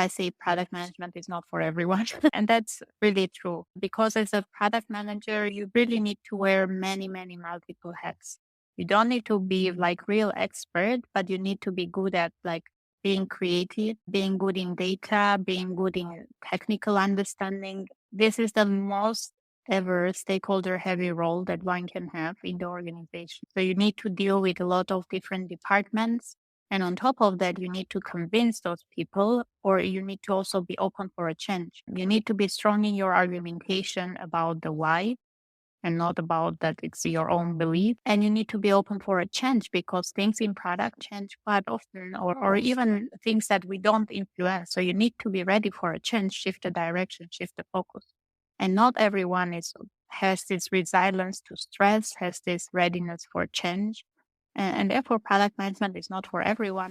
I say product management is not for everyone. And that's really true because as a product manager, you really need to wear many, many multiple hats. You don't need to be like real expert, but you need to be good at like being creative, being good in data, being good in technical understanding. This is the most ever stakeholder heavy role that one can have in the organization. So you need to deal with a lot of different departments. And on top of that, you need to convince those people, or you need to also be open for a change. You need to be strong in your argumentation about the why and not about that it's your own belief. And you need to be open for a change because things in product change quite often, or even things that we don't influence. So you need to be ready for a change, shift the direction, shift the focus. And not everyone has this resilience to stress, has this readiness for change. And therefore, product management is not for everyone.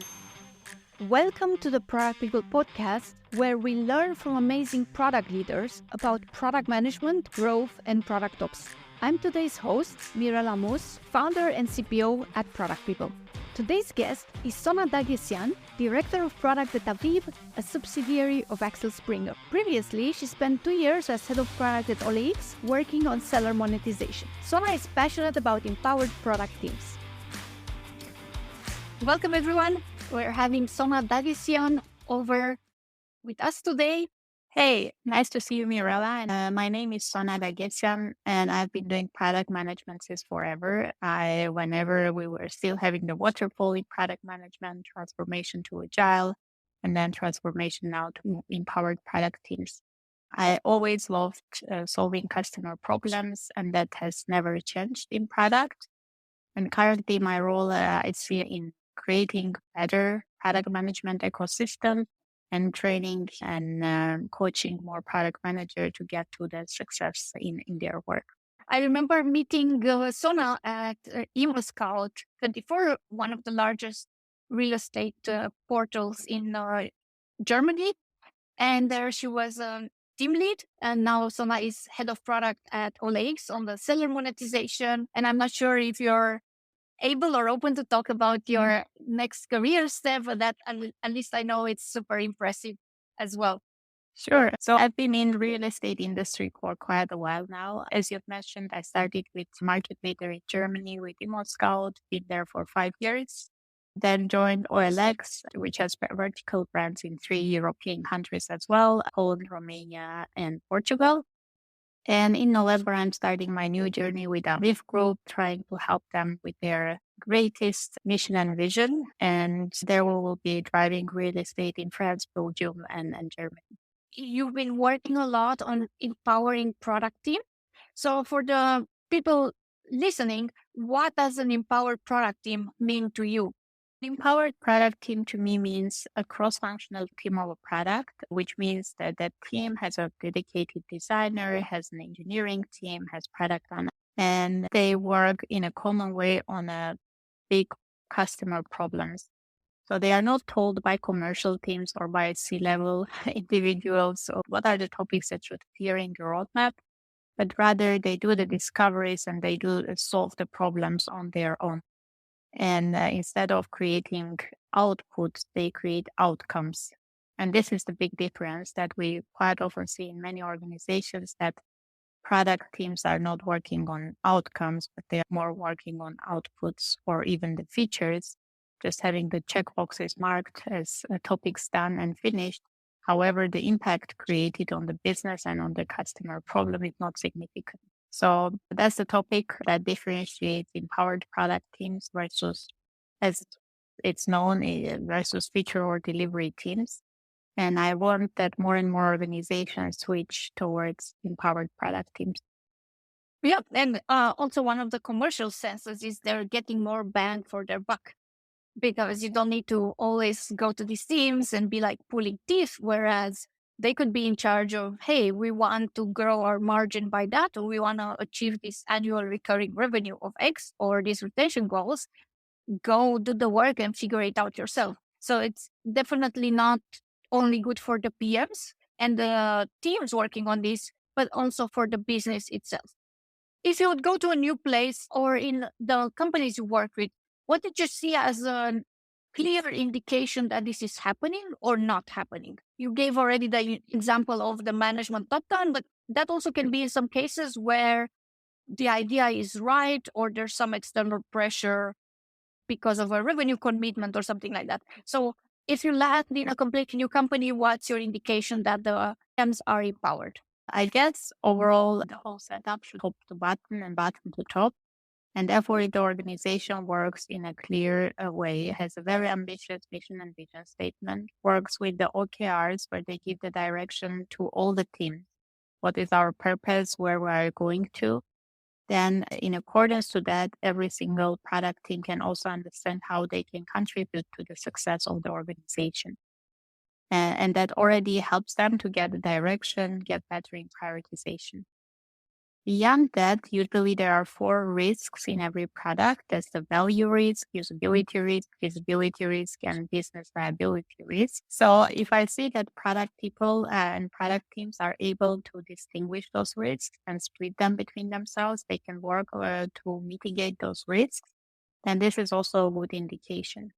Welcome to the Product People podcast, where we learn from amazing product leaders about product management, growth, and product ops. I'm today's host, Mirela Mus, founder and CPO at Product People. Today's guest is Sona Dagesyan, Director of Product at Aviv, a subsidiary of Axel Springer. Previously, she spent 2 years as Head of Product at OLX, working on seller monetization. Sona is passionate about empowered product teams. Welcome, everyone. We're having Sona Dagesyan over with us today. Hey, nice to see you, Mirela. And my name is Sona Dagesyan, and I've been doing product management since forever. Whenever we were still having the waterfall in product management, transformation to agile, and then transformation now to empowered product teams. I always loved solving customer problems, and that has never changed in product. And currently, my role is here in creating better product management ecosystem and training and coaching more product manager to get to that success in their work. I remember meeting Sona at ImmoScout24, one of the largest real estate portals in Germany. And there she was team lead. And now Sona is head of product at OLX on the seller monetization. And I'm not sure if you're able or open to talk about your next career step, but that at least I know it's super impressive as well. Sure. So I've been in real estate industry for quite a while now. As you've mentioned, I started with market leader in Germany with ImmoScout, been there for 5 years. Then joined OLX, which has vertical brands in 3 European countries as well, Poland, Romania, and Portugal. And in November, I'm starting my new journey with Aviv Group, trying to help them with their greatest mission and vision. And there we will be driving real estate in France, Belgium, and Germany. You've been working a lot on empowering product team. So for the people listening, what does an empowered product team mean to you? Empowered product team to me means a cross-functional team of a product, which means that that team has a dedicated designer, has an engineering team, has product owner, and they work in a common way on a big customer problems. So they are not told by commercial teams or by C-level individuals, so what are the topics that should appear in the roadmap, but rather they do the discoveries and they do solve the problems on their own. And instead of creating outputs, they create outcomes. And this is the big difference that we quite often see in many organizations, that product teams are not working on outcomes, but they are more working on outputs or even the features, just having the checkboxes marked as topics done and finished. However, the impact created on the business and on the customer problem is not significant. So that's the topic that differentiates empowered product teams versus, as it's known, versus feature or delivery teams. And I want that more and more organizations switch towards empowered product teams. Yeah, and also one of the commercial senses is they're getting more bang for their buck, because you don't need to always go to these teams and be like pulling teeth, whereas they could be in charge of, hey, we want to grow our margin by that, or we want to achieve this annual recurring revenue of X, or these retention goals. Go do the work and figure it out yourself. So it's definitely not only good for the PMs and the teams working on this, but also for the business itself. If you would go to a new place or in the companies you work with, what did you see as a clear indication that this is happening or not happening. You gave already the example of the management top down, but that also can be in some cases where the idea is right or there's some external pressure because of a revenue commitment or something like that. So if you land in a completely new company, what's your indication that the PMs are empowered? I guess overall, the whole setup should top to bottom and bottom to top. And therefore, the organization works in a clear way, has a very ambitious mission and vision statement, works with the OKRs where they give the direction to all the teams. What is our purpose, where we are going to? Then, in accordance to that, every single product team can also understand how they can contribute to the success of the organization. And that already helps them to get the direction, get better in prioritization. Beyond that, usually there are 4 risks in every product. There's the value risk, usability risk, feasibility risk, and business viability risk. So if I see that product people and product teams are able to distinguish those risks and split them between themselves, they can work to mitigate those risks, then this is also a good indication.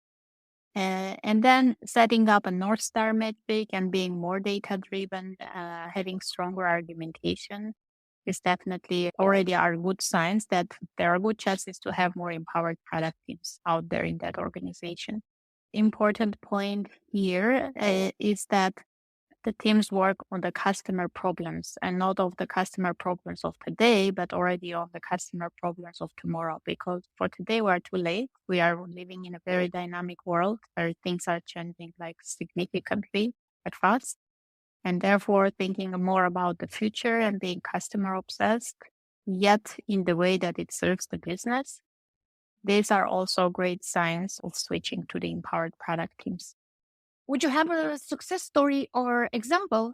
And then setting up a North Star metric and being more data driven, having stronger argumentation is definitely already are good signs that there are good chances to have more empowered product teams out there in that organization. Important point here is that the teams work on the customer problems and not of the customer problems of today, but already on the customer problems of tomorrow. Because for today, we are too late. We are living in a very dynamic world where things are changing like significantly at fast. And therefore, thinking more about the future and being customer obsessed, yet in the way that it serves the business. These are also great signs of switching to the empowered product teams. Would you have a success story or example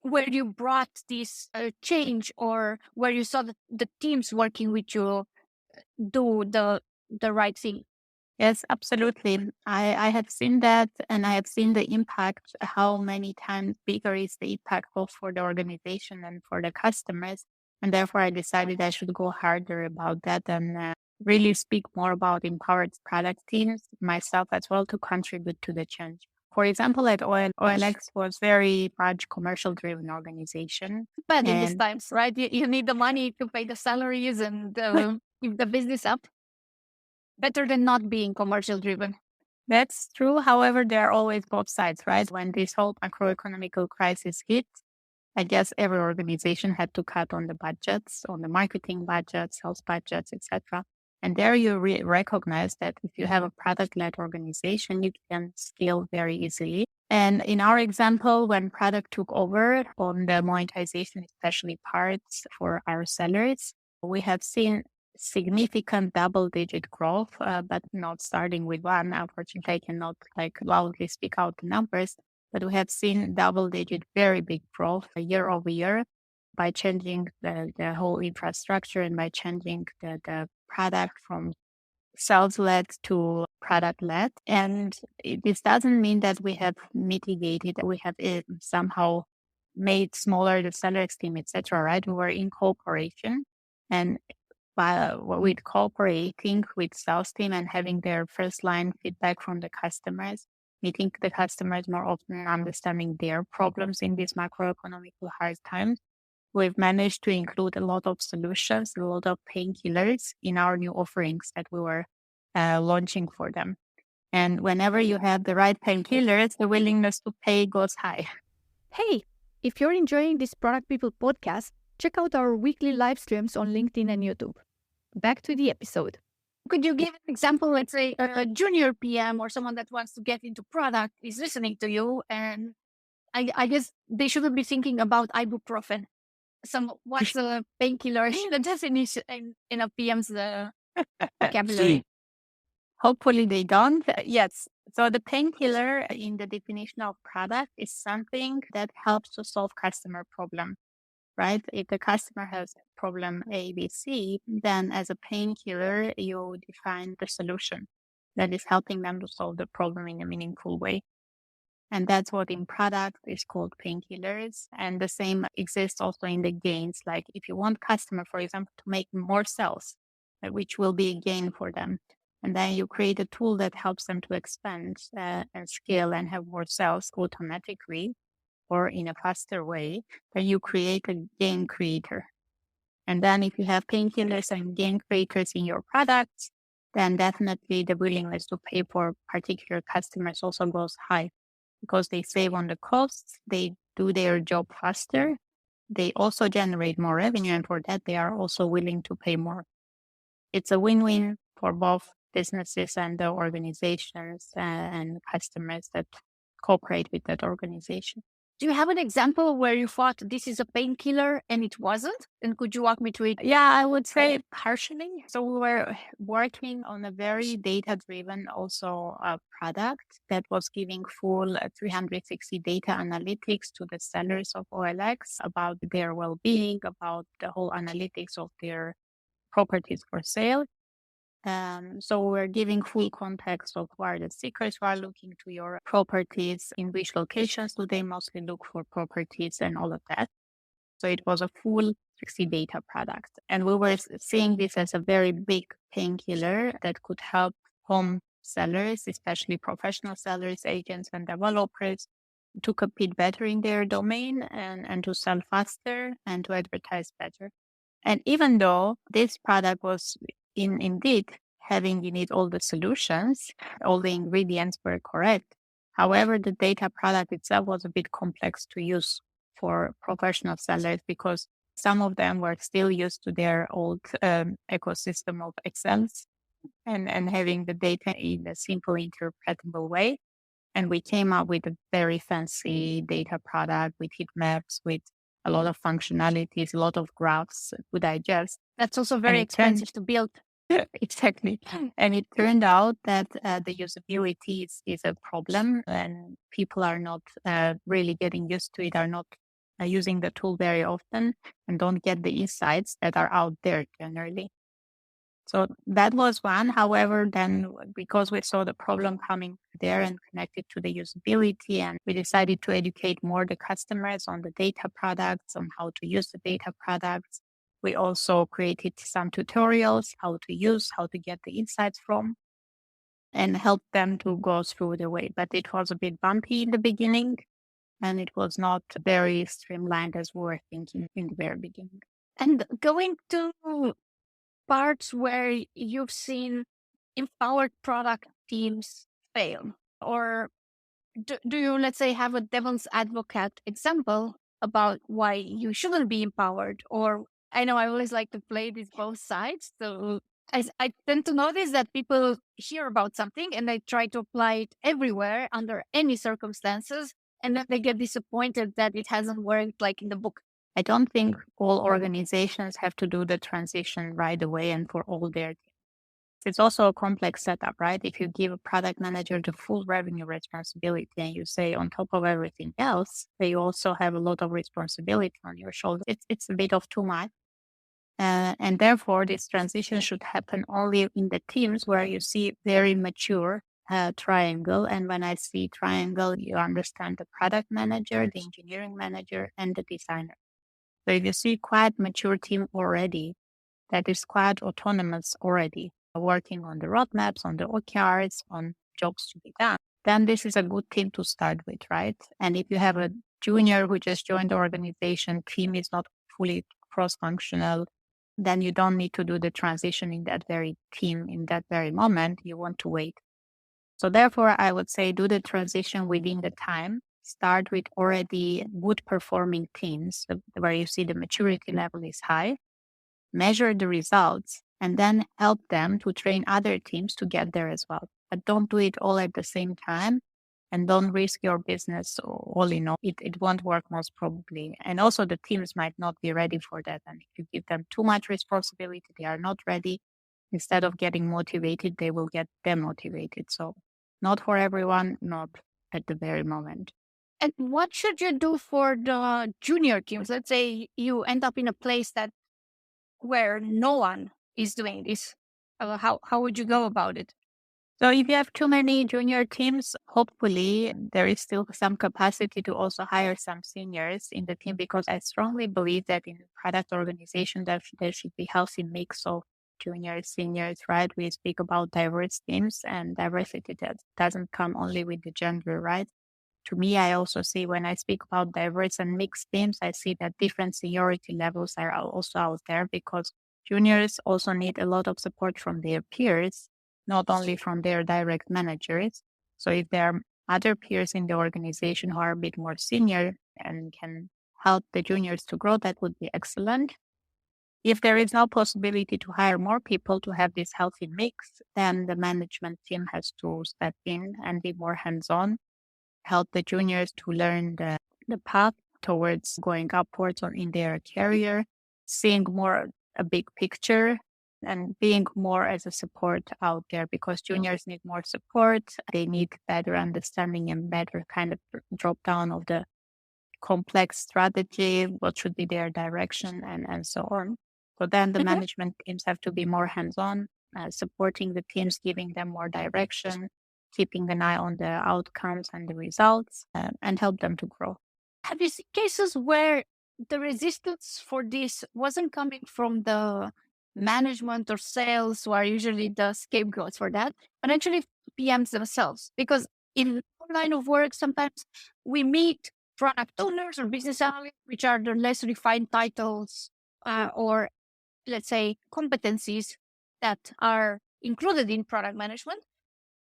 where you brought this change or where you saw the teams working with you do the right thing? Yes, absolutely. I have seen that and I have seen the impact, how many times bigger is the impact both for the organization and for the customers. And therefore, I decided I should go harder about that and really speak more about empowered product teams myself as well to contribute to the change. For example, at OLX was very much commercial driven organization. But in these And times, right? You need the money to pay the salaries and keep the business up. Better than not being commercial driven. that's true. However, there are always both sides, right? When this whole macroeconomical crisis hit, I guess every organization had to cut on the budgets, on the marketing budgets, sales budgets, etc. And there you recognize that if you have a product-led organization, you can scale very easily. And in our example, when product took over on the monetization, especially parts for our sellers, we have seen significant double-digit growth, but not starting with one. Unfortunately, I cannot like loudly speak out the numbers, but we have seen double-digit, very big growth year over year by changing the whole infrastructure and by changing the product from sales-led to product-led. And this doesn't mean that we have mitigated, we have somehow made smaller the sellers team, etc. Right? We were in cooperation, and with cooperating with sales team and having their first line feedback from the customers, meeting the customers more often, understanding their problems in these macroeconomical hard times, we've managed to include a lot of solutions, a lot of painkillers in our new offerings that we were launching for them. And whenever you have the right painkillers, the willingness to pay goes high. Hey, if you're enjoying this Product People podcast, check out our weekly live streams on LinkedIn and YouTube. Back to the episode. Could you give an example? Let's say a junior PM or someone that wants to get into product is listening to you, and I guess they shouldn't be thinking about ibuprofen. What's a painkiller in the definition in a PM's vocabulary? Hopefully they don't. Yes. So the painkiller in the definition of product is something that helps to solve customer problem, right? If the customer has problem A, B, C, then as a painkiller, you define the solution that is helping them to solve the problem in a meaningful way. And that's what in product is called painkillers. And the same exists also in the gains. Like if you want customer, for example, to make more sales, which will be a gain for them, And then you create a tool that helps them to expand and scale and have more sales automatically or in a faster way. Then you create a game creator. And then if you have painkillers and game creators in your products, then definitely the willingness to pay for particular customers also goes high because they save on the costs, they do their job faster, they also generate more revenue, and for that they are also willing to pay more. It's a win-win for both businesses and the organizations and customers that cooperate with that organization. Do you have an example where you thought this is a painkiller and it wasn't? And could you walk me through it? Yeah, I would say partially. So we were working on a very data-driven also product that was giving full 360 data analytics to the sellers of OLX about their well-being, about the whole analytics of their properties for sale. So we're giving full context of where the seekers are looking to your properties, in which locations do they mostly look for properties and all of that. So it was a full 60 data product. And we were seeing this as a very big painkiller that could help home sellers, especially professional sellers, agents, and developers to compete better in their domain and to sell faster and to advertise better. And even though this product was indeed having in it all the solutions, all the ingredients were correct. However, the data product itself was a bit complex to use for professional sellers because some of them were still used to their old ecosystem of Excels and having the data in a simple, interpretable way. And we came up with a very fancy data product with heat maps, with a lot of functionalities, a lot of graphs to digest. That's also very expensive to build. Exactly. And it turned out that the usability is a problem and people are not really getting used to it, are not using the tool very often and don't get the insights that are out there generally. So that was one. However, then because we saw the problem coming there and connected to the usability, and we decided to educate more the customers on the data products, on how to use the data products. We also created some tutorials, how to use, how to get the insights from, and help them to go through the way. But it was a bit bumpy in the beginning, and it was not very streamlined as we were thinking in the very beginning. And going to parts where you've seen empowered product teams fail, or do you, let's say, have a devil's advocate example about why you shouldn't be empowered? Or I know I always like to play these both sides. So I tend to notice that people hear about something and they try to apply it everywhere under any circumstances. And then they get disappointed that it hasn't worked like in the book. I don't think all organizations have to do the transition right away and for all their teams. It's also a complex setup, right? If you give a product manager the full revenue responsibility and you say on top of everything else, that you also have a lot of responsibility on your shoulders, it's a bit of too much. And therefore, this transition should happen only in the teams where you see very mature triangle. And when I see triangle, you understand the product manager, the engineering manager, and the designer. So if you see quite mature team already, that is quite autonomous already, working on the roadmaps, on the OKRs, on jobs to be done, then this is a good team to start with, right? And if you have a junior who just joined the organization, team is not fully cross-functional, then you don't need to do the transition in that very team, in that very moment. You want to wait. So therefore, I would say do the transition within the time. Start with already good performing teams where you see the maturity level is high. Measure the results and then help them to train other teams to get there as well. But don't do it all at the same time and don't risk your business all in all. It won't work most probably. And also the teams might not be ready for that. And if you give them too much responsibility, they are not ready. Instead of getting motivated, they will get demotivated. So not for everyone, not at the very moment. And what should you do for the junior teams? Let's say you end up in a place where no one is doing this. How would you go about it? So if you have too many junior teams, hopefully there is still some capacity to also hire some seniors in the team, because I strongly believe that in product organization there should be healthy mix of juniors, seniors, right? We speak about diverse teams, and diversity that doesn't come only with the gender, right? To me, I also see when I speak about diverse and mixed teams, I see that different seniority levels are also out there because juniors also need a lot of support from their peers, not only from their direct managers. So if there are other peers in the organization who are a bit more senior and can help the juniors to grow, that would be excellent. If there is no possibility to hire more people to have this healthy mix, then the management team has to step in and be more hands-on, help the juniors to learn the path towards going upwards or in their career, seeing more a big picture and being more as a support out there because juniors need more support. They need better understanding and better kind of drop down of the complex strategy, what should be their direction and so on. So then the management teams have to be more hands-on, supporting the teams, giving them more direction, keeping an eye on the outcomes and the results, and help them to grow. Have you seen cases where the resistance for this wasn't coming from the management or sales, who are usually the scapegoats for that, but actually PMs themselves? Because in our line of work, sometimes we meet product owners or business analysts, which are the less refined titles or let's say competencies that are included in product management.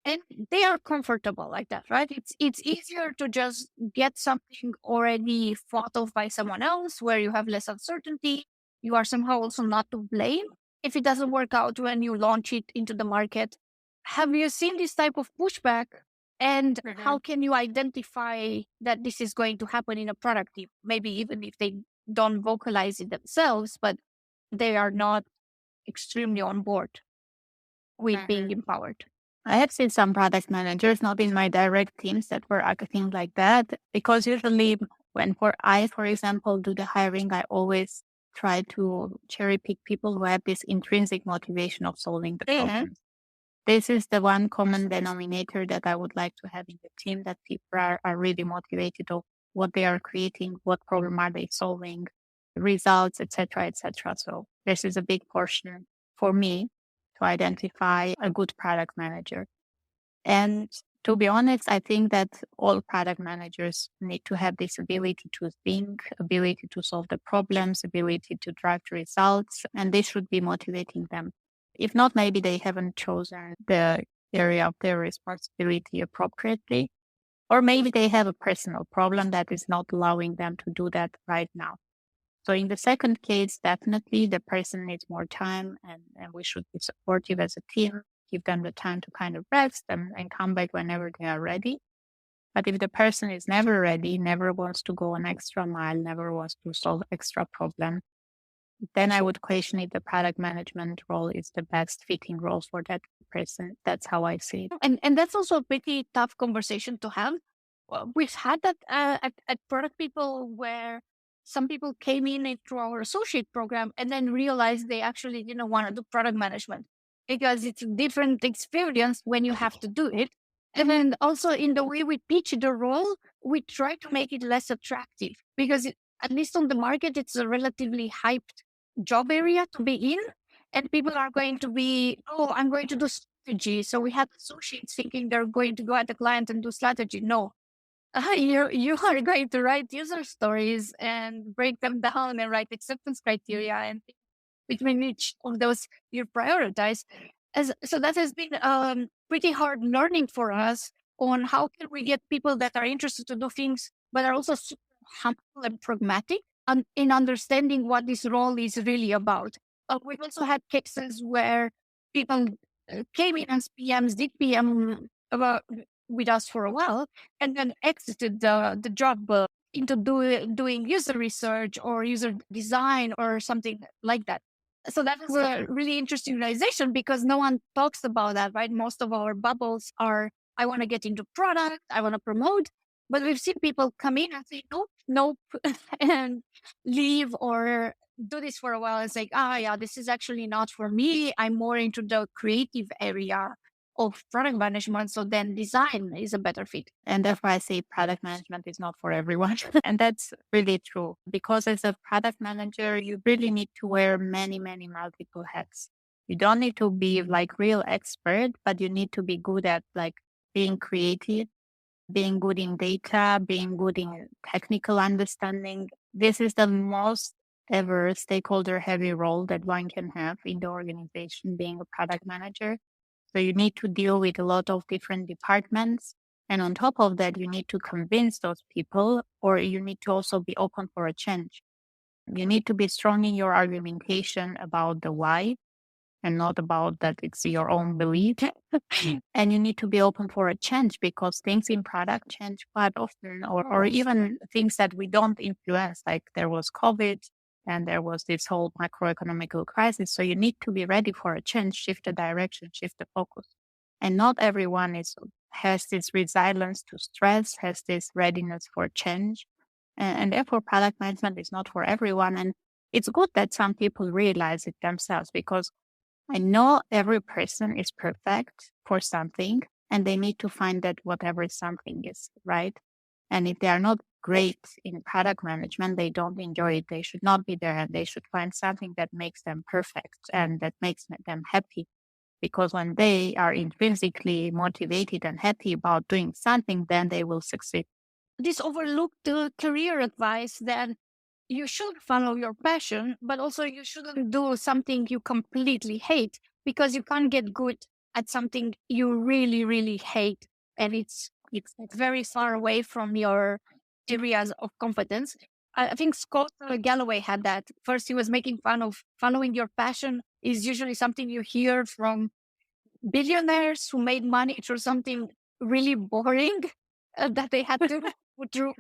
And they are comfortable like that, right? It's easier to just get something already thought of by someone else where you have less uncertainty. You are somehow also not to blame if it doesn't work out when you launch it into the market. Have you seen this type of pushback? And how can you identify that this is going to happen in a product team? Maybe even if they don't vocalize it themselves, but they are not extremely on board with being empowered. I have seen some product managers, not in my direct teams, that were acting like that because usually when for example, do the hiring, I always try to cherry pick people who have this intrinsic motivation of solving the problems. This is the one common denominator that I would like to have in the team, that people are really motivated of what they are creating, what problem are they solving, results, etc., etc. So this is a big portion for me to identify a good product manager. And to be honest, I think that all product managers need to have this ability to think, ability to solve the problems, ability to drive the results, and this should be motivating them. If not, maybe they haven't chosen the area of their responsibility appropriately, or maybe they have a personal problem that is not allowing them to do that right now. So in the second case, definitely the person needs more time and we should be supportive as a team, give them the time to kind of rest and come back whenever they are ready. But if the person is never ready, never wants to go an extra mile, never wants to solve extra problem, then I would question if the product management role is the best fitting role for that person. That's how I see it. And that's also a pretty tough conversation to have. We've had that at Product People where some people came in through our associate program and then realized they actually didn't want to do product management because it's a different experience when you have to do it. And then also in the way we pitch the role, we try to make it less attractive because at least on the market, it's a relatively hyped job area to be in. And people are going to be, oh, I'm going to do strategy. So we have associates thinking they're going to go at the client and do strategy. No, you are going to write user stories and break them down and write acceptance criteria and between each of those you prioritize. So that has been pretty hard learning for us on how can we get people that are interested to do things, but are also super humble and pragmatic in understanding what this role is really about. We've also had cases where people came in as PMs, did PM with us for a while, and then exited the job into doing user research or user design or something like that. So that is a really interesting realization because no one talks about that, right? Most of our bubbles are, I want to get into product, I want to promote, but we've seen people come in and say, nope, and leave or do this for a while. It's like, yeah, this is actually not for me. I'm more into the creative area of product management. So then design is a better fit. And therefore I say product management is not for everyone. And that's really true because as a product manager, you really need to wear many, many multiple hats. You don't need to be like real expert, but you need to be good at like being creative, being good in data, being good in technical understanding. This is the most ever stakeholder heavy role that one can have in the organization, being a product manager. So you need to deal with a lot of different departments. And on top of that, you need to convince those people, or you need to also be open for a change. You need to be strong in your argumentation about the why and not about that it's your own belief. And you need to be open for a change because things in product change quite often, or even things that we don't influence, like there was COVID and there was this whole macroeconomical crisis. So you need to be ready for a change, shift the direction, shift the focus. And not everyone has this resilience to stress, has this readiness for change. And therefore, product management is not for everyone. And it's good that some people realize it themselves because I know every person is perfect for something and they need to find that whatever something is, right? And if they are not great in product management, they don't enjoy it, they should not be there and they should find something that makes them perfect and that makes them happy. Because when they are intrinsically motivated and happy about doing something, then they will succeed. This overlooked career advice that you should follow your passion, but also you shouldn't do something you completely hate because you can't get good at something you really, really hate. And it's very far away from your areas of competence. I think Scott Galloway had that. First, he was making fun of following your passion is usually something you hear from billionaires who made money through something really boring that they had to put through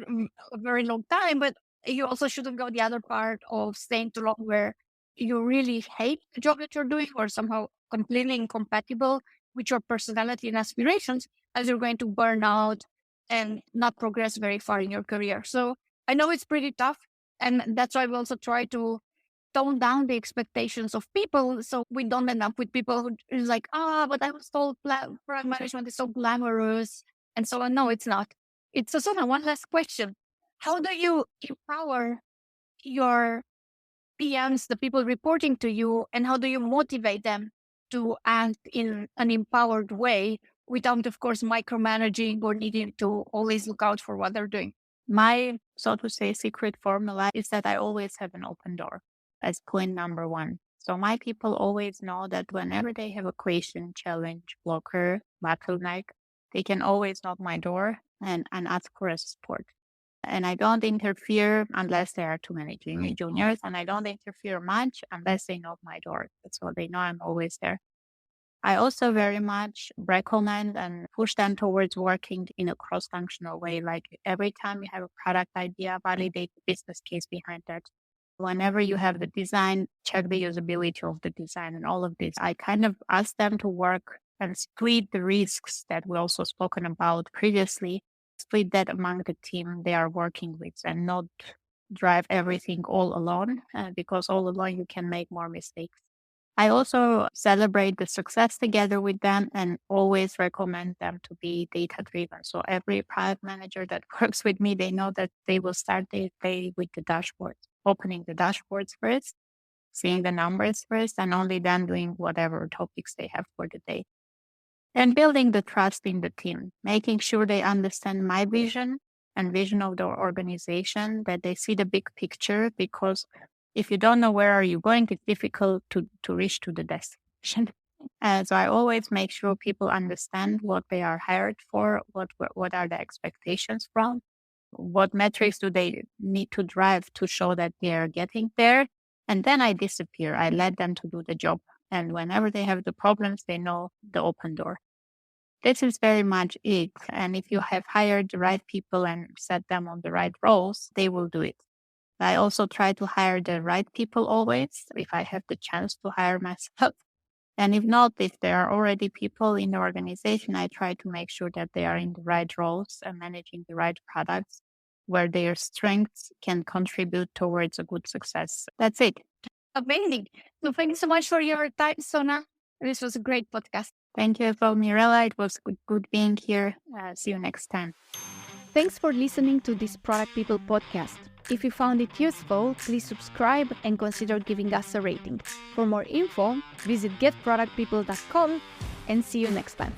a very long time. But you also shouldn't go the other part of staying too long where you really hate the job that you're doing or somehow completely incompatible with your personality and aspirations, as you're going to burn out and not progress very far in your career. So I know it's pretty tough. And that's why we also try to tone down the expectations of people so we don't end up with people who is like, but I was told product management is so glamorous and so on. No, it's not. It's so Sona, one last question. How do you empower your PMs, the people reporting to you, and how do you motivate them to act in an empowered way without, of course, micromanaging or needing to always look out for what they're doing? My, so to say, secret formula is that I always have an open door as point number one. So my people always know that whenever they have a question, challenge, blocker, bottleneck, they can always knock my door and ask for a support. And I don't interfere unless there are too many juniors, and I don't interfere much unless they knock my door. So they know I'm always there. I also very much recommend and push them towards working in a cross-functional way. Like every time you have a product idea, validate the business case behind that. Whenever you have the design, check the usability of the design and all of this. I kind of ask them to work and split the risks that we also spoken about previously, split that among the team they are working with and not drive everything all alone because all alone you can make more mistakes. I also celebrate the success together with them and always recommend them to be data driven. So every product manager that works with me, they know that they will start their day with the dashboards, opening the dashboards first, seeing the numbers first, and only then doing whatever topics they have for the day. And building the trust in the team, making sure they understand my vision and vision of the organization, that they see the big picture, because if you don't know where are you going, it's difficult to reach to the destination. So I always make sure people understand what they are hired for, what are the expectations from, what metrics do they need to drive to show that they are getting there. And then I disappear. I let them to do the job. And whenever they have the problems, they know the open door. This is very much it. And if you have hired the right people and set them on the right roles, they will do it. I also try to hire the right people always, if I have the chance to hire myself. And if not, if there are already people in the organization, I try to make sure that they are in the right roles and managing the right products where their strengths can contribute towards a good success. That's it. Amazing. So thank you so much for your time, Sona. This was a great podcast. Thank you as well, Mirela. It was good being here. See you next time. Thanks for listening to this Product People podcast. If you found it useful, please subscribe and consider giving us a rating. For more info, visit getproductpeople.com and see you next time.